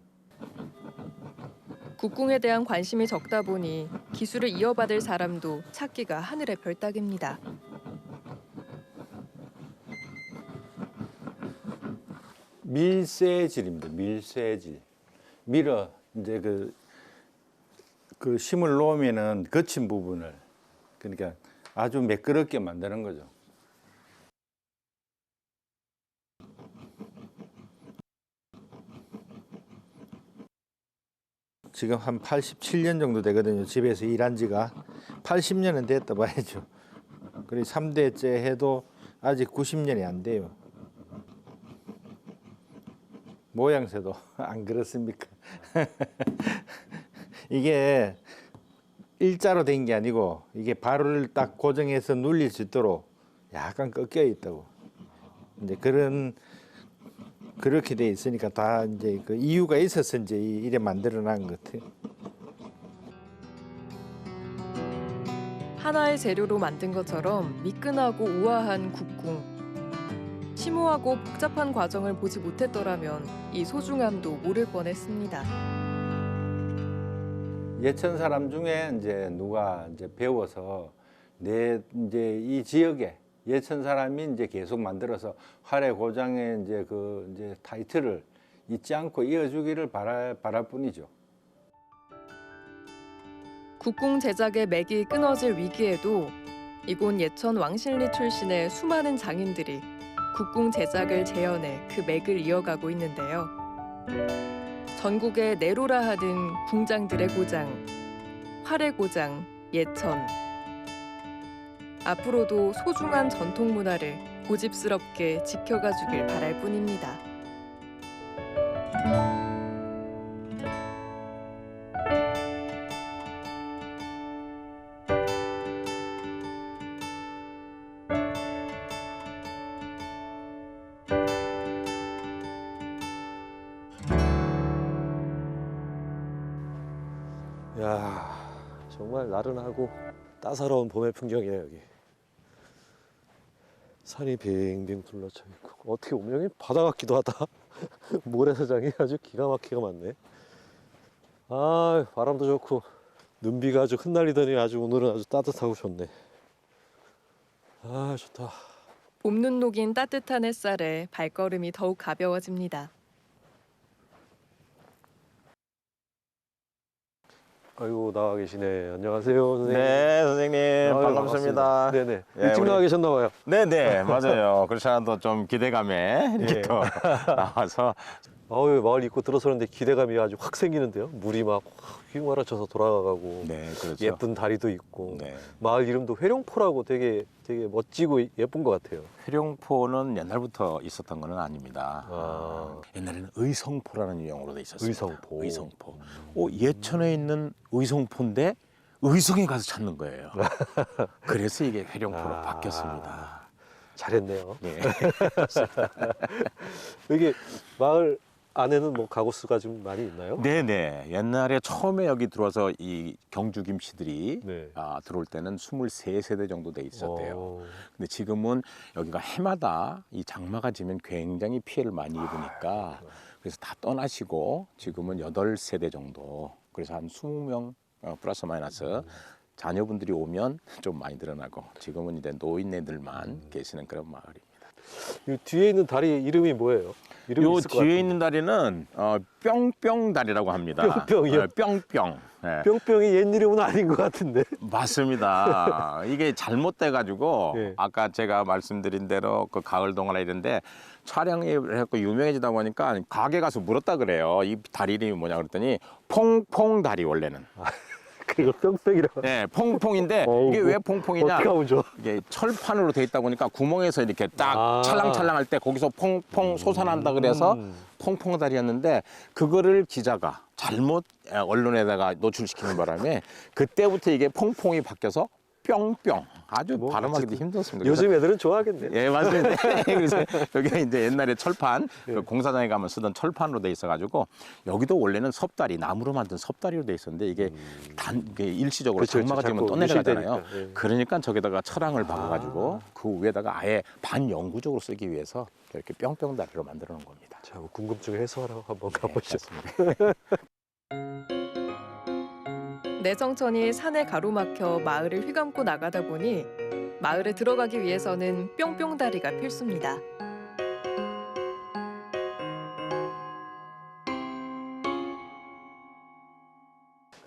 국궁에 대한 관심이 적다 보니 기술을 이어받을 사람도 찾기가 하늘의 별 따기입니다. 밀새질입니다. 밀새질. 밀어 이제 그 심을 놓으면은 거친 부분을 그러니까 아주 매끄럽게 만드는 거죠. 지금 한 87년 정도 되거든요. 집에서 일한 지가 80년은 됐다 봐야죠. 그리고 3대째 해도 아직 90년이 안 돼요. 모양새도 안 그렇습니까? 이게 일자로 된 게 아니고 이게 발을 딱 고정해서 눌릴 수 있도록 약간 꺾여 있다고. 이제 그렇게 돼 있으니까 다 이제 그 이유가 있어서 이제 이래 만들어 난 것 같아요. 하나의 재료로 만든 것처럼 미끈하고 우아한 국궁. 심오하고 복잡한 과정을 보지 못했더라면 이 소중함도 모를 뻔했습니다. 예천 사람 중에 이제 누가 이제 배워서 내 이제 이 지역에 예천 사람이 이제 계속 만들어서 활의 고장의 이제 타이틀을 잊지 않고 이어주기를 바랄 뿐이죠. 국궁 제작의 맥이 끊어질 위기에도 이곳 예천 왕실리 출신의 수많은 장인들이 국궁 제작을 재현해 그 맥을 이어가고 있는데요. 전국에 내로라 하는 궁장들의 고장, 활의 고장, 예천. 앞으로도 소중한 전통 문화를 고집스럽게 지켜가 주길 바랄 뿐입니다. 야, 정말 나른하고 따사로운 봄의 풍경이에요, 여기. 산이 빙빙 둘러쳐 있고 어떻게 보면 여기 바다 같기도 하다. 모래사장이 아주 기가 막히게 많네. 아, 바람도 좋고 눈비가 아주 흩날리더니 아주 오늘은 아주 따뜻하고 좋네. 아, 좋다. 봄눈 녹인 따뜻한 햇살에 발걸음이 더욱 가벼워집니다. 아이고, 나와 계시네. 안녕하세요, 선생님. 네, 선생님 아유, 반갑습니다. 네네. 예, 일찍 우리- 나와 계셨나 봐요. 네네, 맞아요. 그렇지 않아도 좀 기대감에 이렇게 예. 또 나와서. 아유, 마을 입구 들어서는데 기대감이 아주 확 생기는데요. 물이 막 휘몰아쳐서 돌아가고 네, 그렇죠. 예쁜 다리도 있고 네. 마을 이름도 회룡포라고 되게 멋지고 예쁜 것 같아요. 회룡포는 옛날부터 있었던 건 아닙니다. 아. 옛날에는 의성포라는 유형으로 돼 있었어요. 의성포. 의성포. 예천에 있는 의성포인데 의성에 가서 찾는 거예요. 그래서 이게 회룡포로 아. 바뀌었습니다. 잘했네요. 네. 여기 마을 안에는 뭐 가구수가 좀 많이 있나요? 네네. 옛날에 처음에 여기 들어와서 이 경주 김씨들이 네. 들어올 때는 23세대 정도 돼 있었대요. 어. 근데 지금은 여기가 해마다 이 장마가 지면 굉장히 피해를 많이 입으니까 그래서 다 떠나시고 지금은 8세대 정도. 그래서 한 20명 플러스 마이너스 자녀분들이 오면 좀 많이 늘어나고 지금은 이제 노인네들만 계시는 그런 마을입니다. 이 뒤에 있는 다리 이름이 뭐예요? 이름이 요 있을 것 뒤에 같은데. 있는 다리는 뿅뿅다리라고 합니다. 뿅뿅이요? 뿅뿅. 예. 뿅뿅이 옛 이름은 아닌 것 같은데. 맞습니다. 이게 잘못돼 가지고 예. 아까 제가 말씀드린 대로 그 가을 동화라 이런데 촬영이 해갖고 유명해지다 보니까 가게 가서 물었다 그래요. 이 다리 이름이 뭐냐 그랬더니 퐁퐁다리 원래는. 그리고 뿅뿅이라고. 네, 퐁퐁인데 이게 왜 퐁퐁이냐? 어떻게 하면 좋아? 이게 철판으로 돼 있다 보니까 구멍에서 이렇게 딱 아. 찰랑찰랑할 때 거기서 퐁퐁 솟아난다 그래서 퐁퐁다리였는데 그거를 기자가 잘못 언론에다가 노출시키는 바람에 그때부터 이게 퐁퐁이 바뀌어서 뿅뿅. 아주 뭐 발음하기도 어쨌든 힘들었습니다. 요즘 애들은 좋아하겠네. 예, 맞습니다. 그래서 여기 이제 옛날에 철판, 예. 그 공사장에 가면 쓰던 철판으로 돼 있어가지고 여기도 원래는 섭다리, 나무로 만든 섭다리로 돼 있었는데 이게 이게 일시적으로 그렇죠, 장마가 그렇죠. 지면 자꾸 떠내려가잖아요. 유실되니까, 예. 그러니까 저기다가 철항을 박아가지고 그 위에다가 아예 반영구적으로 쓰기 위해서 이렇게 뿅뿅다리로 만들어 놓은 겁니다. 자, 뭐 궁금증 해소하러 한번 가보죠. 내성천이 산에 가로막혀 마을을 휘감고 나가다 보니 마을에 들어가기 위해서는 뿅뿅다리가 필수입니다.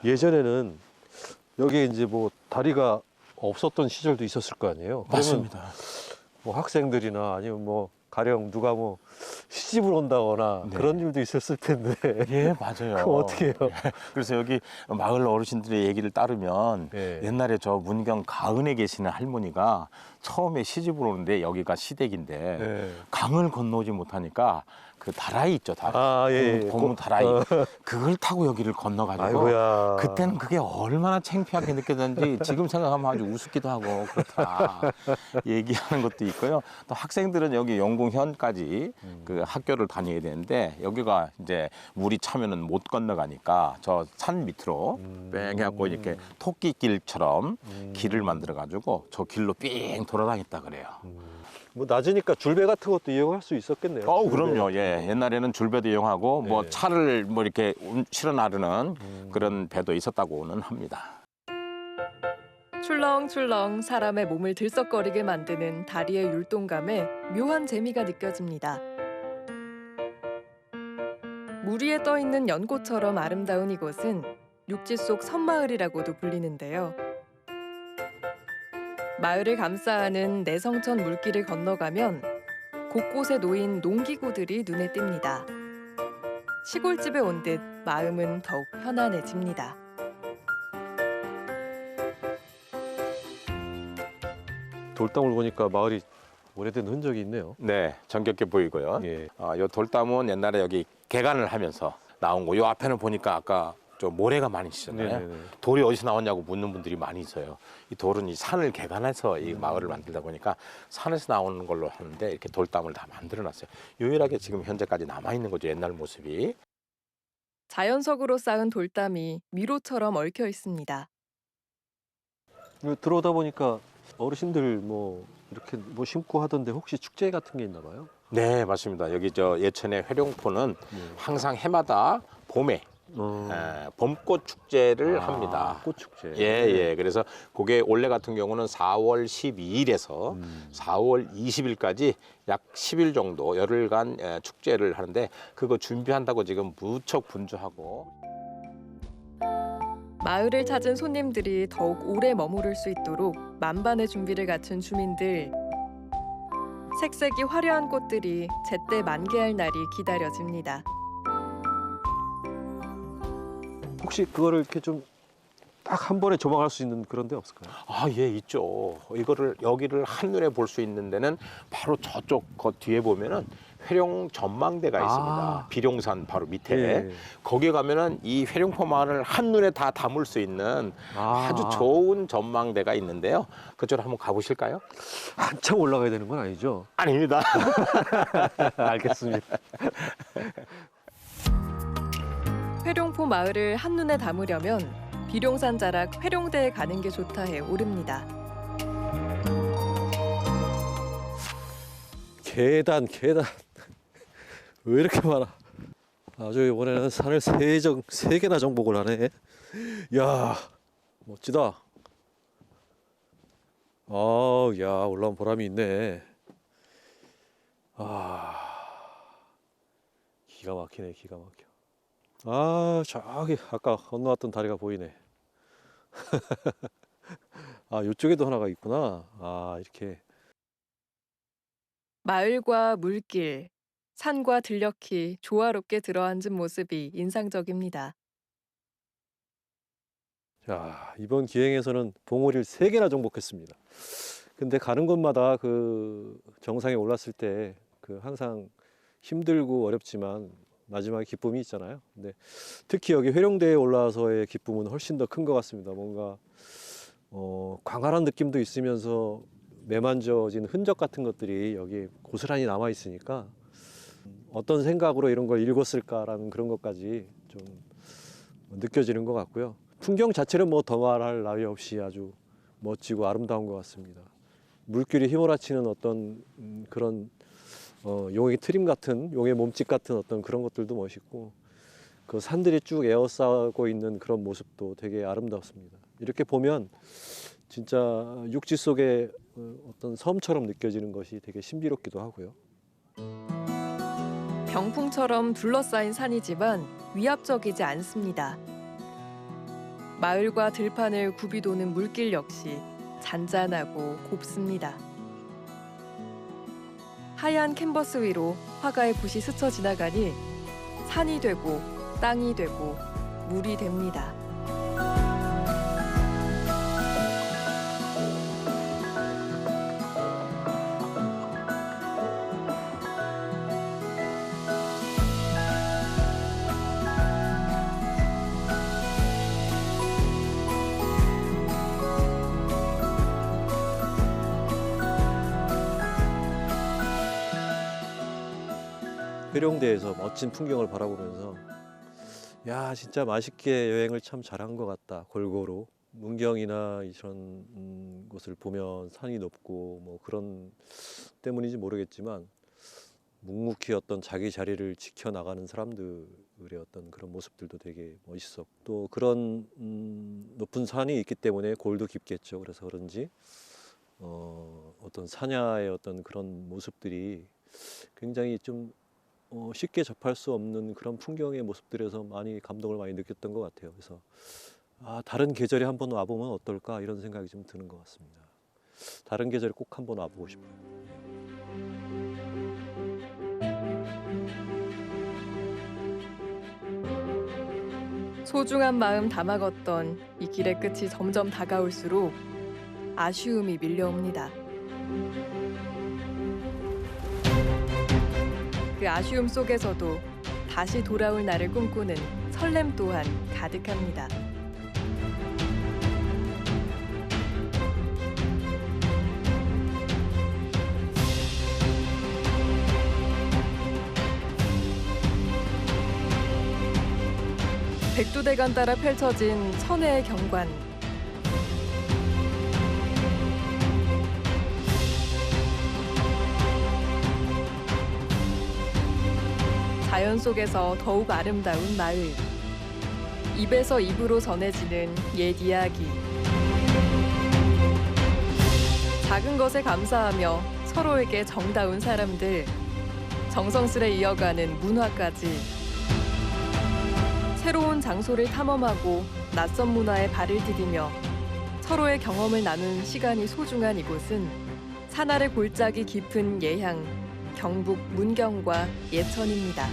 예전에는 여기에 이제 뭐 다리가 없었던 시절도 있었을 거 아니에요. 그러면 맞습니다. 뭐 학생들이나 아니면 뭐 가령 누가 뭐 시집을 온다거나 네. 그런 일도 있었을 텐데. 예, 맞아요. 그럼 어떻게 해요? 그래서 여기 마을 어르신들의 얘기를 따르면 예. 옛날에 저 문경 가은에 계시는 할머니가 처음에 시집을 오는데 여기가 시댁인데 예. 강을 건너오지 못하니까 그 다라이 있죠, 다라이. 아, 예, 예. 고무 다라이. 어. 그걸 타고 여기를 건너가지고 아이고야. 그때는 그게 얼마나 창피하게 느껴졌는지 지금 생각하면 아주 우습기도 하고 그렇다 얘기하는 것도 있고요. 또 학생들은 여기 영궁현까지 그 학교를 다녀야 되는데 여기가 이제 물이 차면은 못 건너가니까 저 산 밑으로 뺑 해갖고 이렇게 토끼길처럼 길을 만들어가지고 저 길로 삥 돌아다녔다 그래요. 뭐 낮으니까 줄배 같은 것도 이용할 수 있었겠네요. 줄배. 그럼요. 예, 옛날에는 줄배도 이용하고 뭐 예. 차를 뭐 이렇게 실어 나르는 그런 배도 있었다고는 합니다. 출렁출렁 사람의 몸을 들썩거리게 만드는 다리의 율동감에 묘한 재미가 느껴집니다. 물 위에 떠 있는 연꽃처럼 아름다운 이곳은 육지 속 섬마을이라고도 불리는데요. 마을을 감싸는 내성천 물길을 건너가면 곳곳에 놓인 농기구들이 눈에 띕니다. 시골집에 온 듯 마음은 더욱 편안해집니다. 돌담을 보니까 마을이 오래된 흔적이 있네요. 네, 정겹게 보이고요. 예. 요 돌담은 옛날에 여기 개간을 하면서 나온 거. 요 앞에는 보니까 아까 저 모래가 많이 있잖아요. 네네네. 돌이 어디서 나왔냐고 묻는 분들이 많이 있어요. 이 돌은 이 산을 개간해서 이 마을을 만들다 보니까 산에서 나오는 걸로 하는데 이렇게 돌담을 다 만들어놨어요. 유일하게 지금 현재까지 남아 있는 거죠. 옛날 모습이. 자연석으로 쌓은 돌담이 미로처럼 얽혀 있습니다. 들어오다 보니까 어르신들 뭐 이렇게 뭐 심고 하던데 혹시 축제 같은 게 있나 봐요? 네, 맞습니다. 여기 저 예천의 회룡포는 항상 해마다 봄에 봄꽃 축제를 합니다. 꽃 축제. 예. 그래서 그게 올해 같은 경우는 4월 12일에서 4월 20일까지 약 10일 정도 열흘간 축제를 하는데 그거 준비한다고 지금 무척 분주하고. 마을을 찾은 손님들이 더욱 오래 머무를 수 있도록 만반의 준비를 갖춘 주민들. 색색이 화려한 꽃들이 제때 만개할 날이 기다려집니다. 혹시 그거를 이렇게 좀 딱 한 번에 조망할 수 있는 그런 데 없을까요? 아, 예, 있죠. 여기를 한눈에 볼 수 있는 데는 바로 저쪽 그 뒤에 보면은 회룡 전망대가 있습니다. 비룡산 바로 밑에. 예. 거기에 가면은 이 회룡포 마을을 한눈에 다 담을 수 있는 아주 좋은 전망대가 있는데요. 그쪽으로 한번 가보실까요? 한참 올라가야 되는 건 아니죠? 아닙니다. 알겠습니다. 회룡포 마을을 한눈에 담으려면 비룡산 자락 회룡대에 가는 게 좋다 해 오릅니다. 계단 왜 이렇게 많아? 아주 이번에는 산을 세 개나 정복을 하네. 야, 멋지다. 야, 올라온 보람이 있네. 기가 막히네, 기가 막혀. 저기 아까 건너왔던 다리가 보이네. 이쪽에도 하나가 있구나. 이렇게. 마을과 물길, 산과 들녘이 조화롭게 들어앉은 모습이 인상적입니다. 자, 이번 기행에서는 봉우리를 3개나 정복했습니다. 근데 가는 곳마다 그 정상에 올랐을 때 그 항상 힘들고 어렵지만 마지막에 기쁨이 있잖아요. 근데 특히 여기 회룡대에 올라와서의 기쁨은 훨씬 더 큰 것 같습니다. 뭔가 광활한 느낌도 있으면서 매만져진 흔적 같은 것들이 여기 고스란히 남아 있으니까 어떤 생각으로 이런 걸 읽었을까라는 그런 것까지 좀 느껴지는 것 같고요. 풍경 자체는 뭐 더 말할 나위 없이 아주 멋지고 아름다운 것 같습니다. 물길이 휘몰아치는 어떤 그런 용의 트림 같은, 용의 몸짓 같은 어떤 그런 것들도 멋있고 그 산들이 쭉 에워싸고 있는 그런 모습도 되게 아름답습니다. 이렇게 보면 진짜 육지 속의 어떤 섬처럼 느껴지는 것이 되게 신비롭기도 하고요. 병풍처럼 둘러싸인 산이지만 위압적이지 않습니다. 마을과 들판을 굽이 도는 물길 역시 잔잔하고 곱습니다. 하얀 캔버스 위로 화가의 붓이 스쳐 지나가니 산이 되고 땅이 되고 물이 됩니다. 회룡대에서 멋진 풍경을 바라보면서 야, 진짜 맛있게 여행을 참 잘한 것 같다. 골고루 문경이나 이런 곳을 보면 산이 높고 뭐 그런 때문인지 모르겠지만 묵묵히 어떤 자기 자리를 지켜나가는 사람들의 어떤 그런 모습들도 되게 멋있었고 또 그런 높은 산이 있기 때문에 골도 깊겠죠. 그래서 그런지 어떤 사냐의 어떤 그런 모습들이 굉장히 좀 쉽게 접할 수 없는 그런 풍경의 모습들에서 많이 감동을 많이 느꼈던 것 같아요. 그래서 다른 계절에 한번 와보면 어떨까 이런 생각이 좀 드는 것 같습니다. 다른 계절에 꼭 한번 와보고 싶어요. 소중한 마음 담아 걷던 이 길의 끝이 점점 다가올수록 아쉬움이 밀려옵니다. 그 아쉬움 속에서도 다시 돌아올 날을 꿈꾸는 설렘 또한 가득합니다. 백두대간 따라 펼쳐진 천혜의 경관. 자연 속에서 더욱 아름다운 마을. 입에서 입으로 전해지는 옛 이야기. 작은 것에 감사하며 서로에게 정다운 사람들. 정성스레 이어가는 문화까지. 새로운 장소를 탐험하고 낯선 문화에 발을 디디며 서로의 경험을 나눈 시간이 소중한 이곳은 산아래 골짜기 깊은 예향, 경북 문경과 예천입니다.